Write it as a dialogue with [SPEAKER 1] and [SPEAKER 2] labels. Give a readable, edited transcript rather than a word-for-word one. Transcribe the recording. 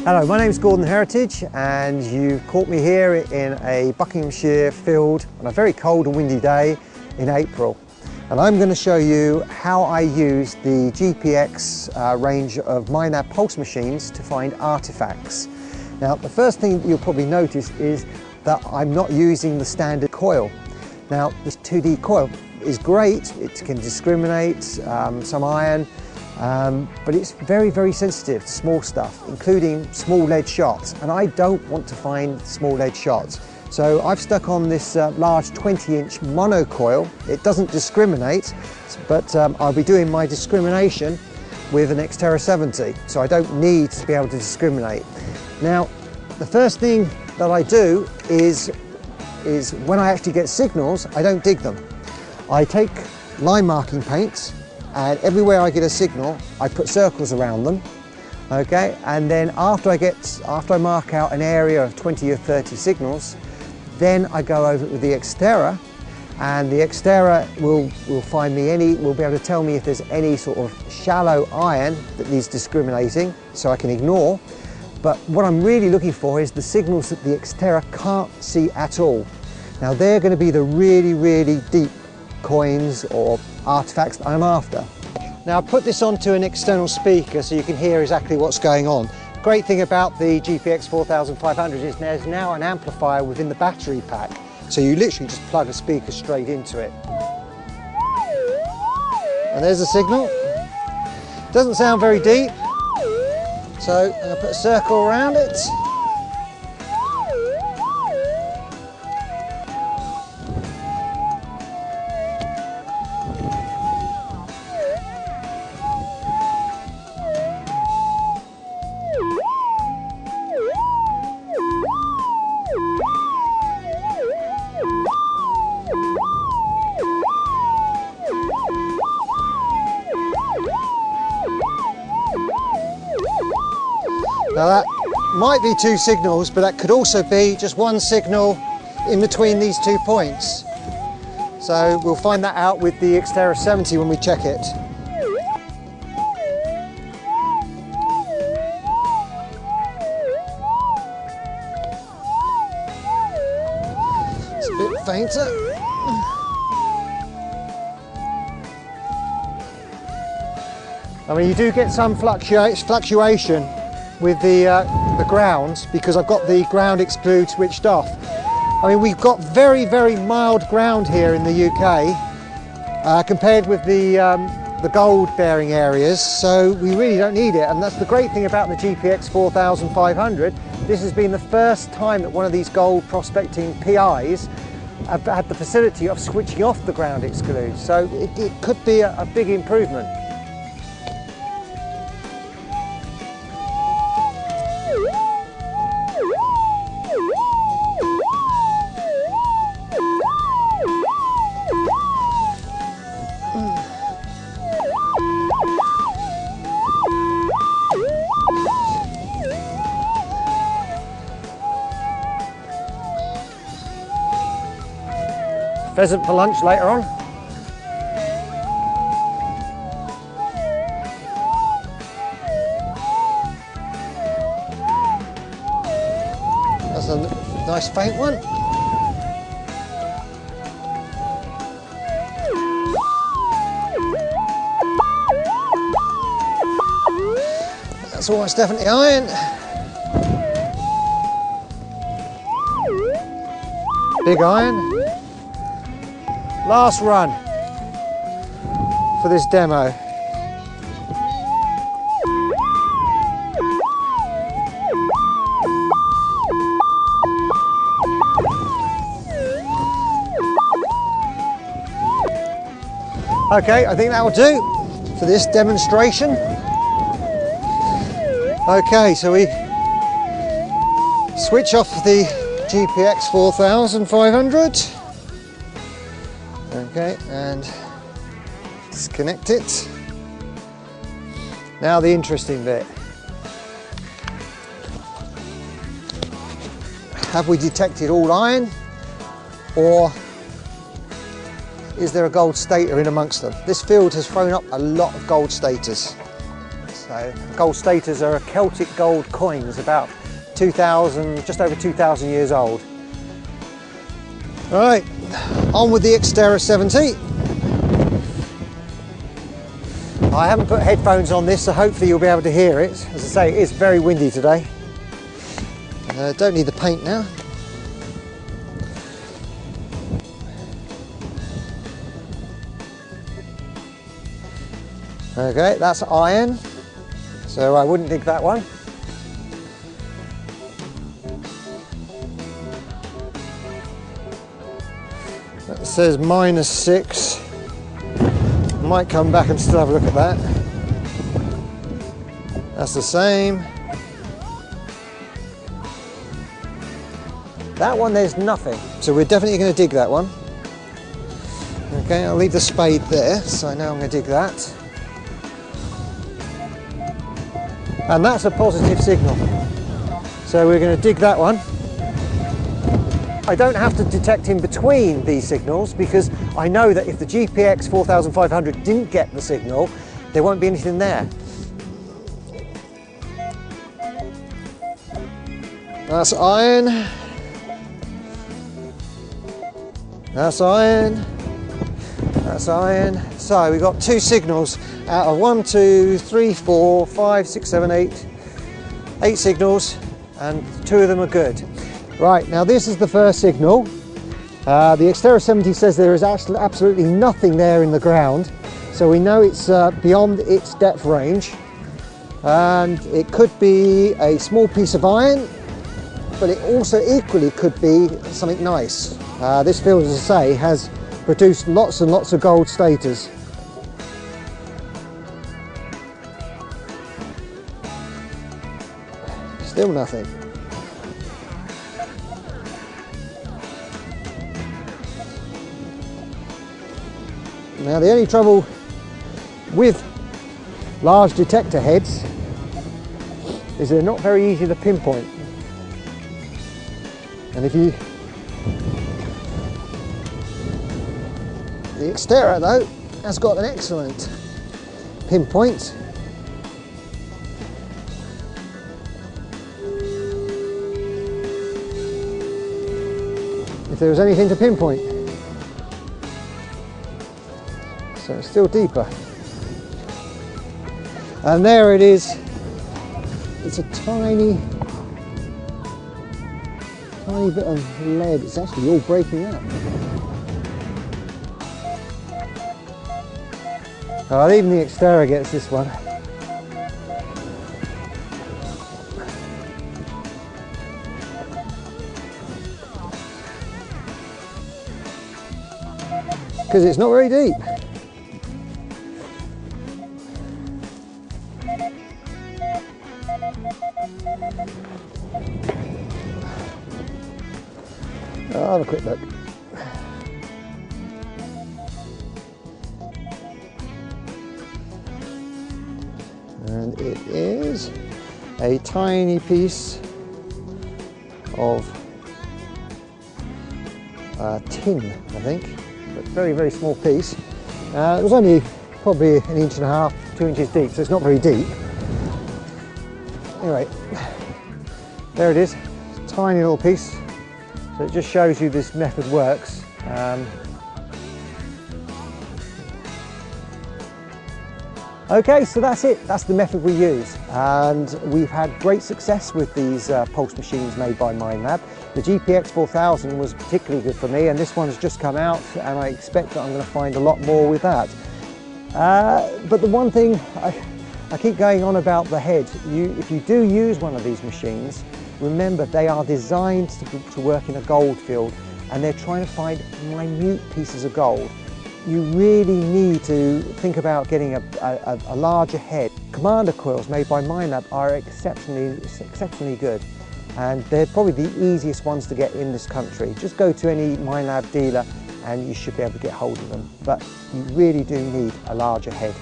[SPEAKER 1] Hello, my name is Gordon Heritage and you've caught me here in a Buckinghamshire field on a very cold and windy day in April. And I'm going to show you how I use the GPX range of MyNav pulse machines to find artifacts. Now, the first thing you'll probably notice is that I'm not using the standard coil. Now, this 2D coil is great, it can discriminate some iron, but it's very, very sensitive to small stuff, including small lead shots, and I don't want to find small lead shots. So I've stuck on this large 20-inch monocoil. It doesn't discriminate, but I'll be doing my discrimination with an Xterra 70, so I don't need to be able to discriminate. Now, the first thing that I do is when I actually get signals, I don't dig them. I take line marking paints, and everywhere I get a signal, I put circles around them, okay? And then after I mark out an area of 20 or 30 signals, then I go over it with the Xterra, and the Xterra will be able to tell me if there's any sort of shallow iron that needs discriminating, so I can ignore. But what I'm really looking for is the signals that the Xterra can't see at all. Now they're going to be the really, really deep coins or artifacts that I'm after. Now I put this onto an external speaker so you can hear exactly what's going on. The great thing about the GPX 4500 is there's now an amplifier within the battery pack, so you literally just plug a speaker straight into it. And there's the signal. Doesn't sound very deep, so I'm going to put a circle around it. Now that might be two signals, but that could also be just one signal in between these 2 points. So we'll find that out with the Xterra 70 when we check it. It's a bit fainter. I mean, you do get some fluctuation with the ground, because I've got the ground exclude switched off. I mean, we've got very, very mild ground here in the UK compared with the gold bearing areas, so we really don't need it. And that's the great thing about the GPX 4500. This has been the first time that one of these gold prospecting PIs have had the facility of switching off the ground exclude, so it could be a big improvement. Pheasant for lunch later on. That's a nice faint one. That's almost definitely iron. Big iron. Last run for this demo. Okay, I think that will do for this demonstration. Okay, so we switch off the GPX 4500. Okay, and disconnect it. Now the interesting bit. Have we detected all iron, or is there a gold stator in amongst them? This field has thrown up a lot of gold stators. So though. Gold staters are Celtic gold coins, about 2,000, just over 2,000 years old. All right, on with the Xterra 70. I haven't put headphones on this, so hopefully you'll be able to hear it. As I say, it is very windy today. Don't need the paint now. Okay, that's iron, so I wouldn't dig that one. That says -6. Might come back and still have a look at that. That's the same. That one, there's nothing. So we're definitely going to dig that one. Okay, I'll leave the spade there, so now I'm going to dig that. And that's a positive signal. So we're going to dig that one. I don't have to detect in between these signals because I know that if the GPX 4500 didn't get the signal, there won't be anything there. That's iron. That's iron. That's iron. So we've got 2 signals out of 1, 2, 3, 4, 5, 6, 7, 8. 8 signals, and 2 of them are good. Right, now this is the first signal. The Xterra 70 says there is absolutely nothing there in the ground, so we know it's beyond its depth range, and it could be a small piece of iron, but it also equally could be something nice. This field, as I say, has produced lots and lots of gold staters. Still nothing. Now the only trouble with large detector heads is they're not very easy to pinpoint. And if you... The Xterra though has got an excellent pinpoint. If there was anything to pinpoint. So it's still deeper. And there it is. It's a tiny bit of lead. It's actually all breaking up. Oh, even the Xterra gets this one. Because it's not very deep. I'll have a quick look. And it is a tiny piece of tin, I think, but very, very small piece. It was only probably 1.5 inches, 2 inches deep, so it's not very deep. Anyway, there it is, tiny little piece. So it just shows you this method works. Okay, so that's it. That's the method we use. And we've had great success with these pulse machines made by Minelab. The GPX 4000 was particularly good for me, and this one's just come out, and I expect that I'm going to find a lot more with that. But the one thing I keep going on about the head, if you do use one of these machines, remember they are designed to work in a gold field, and they're trying to find minute pieces of gold. You really need to think about getting a larger head. Commander coils made by Minelab are exceptionally good, and they're probably the easiest ones to get in this country. Just go to any Minelab dealer and you should be able to get hold of them, but you really do need a larger head.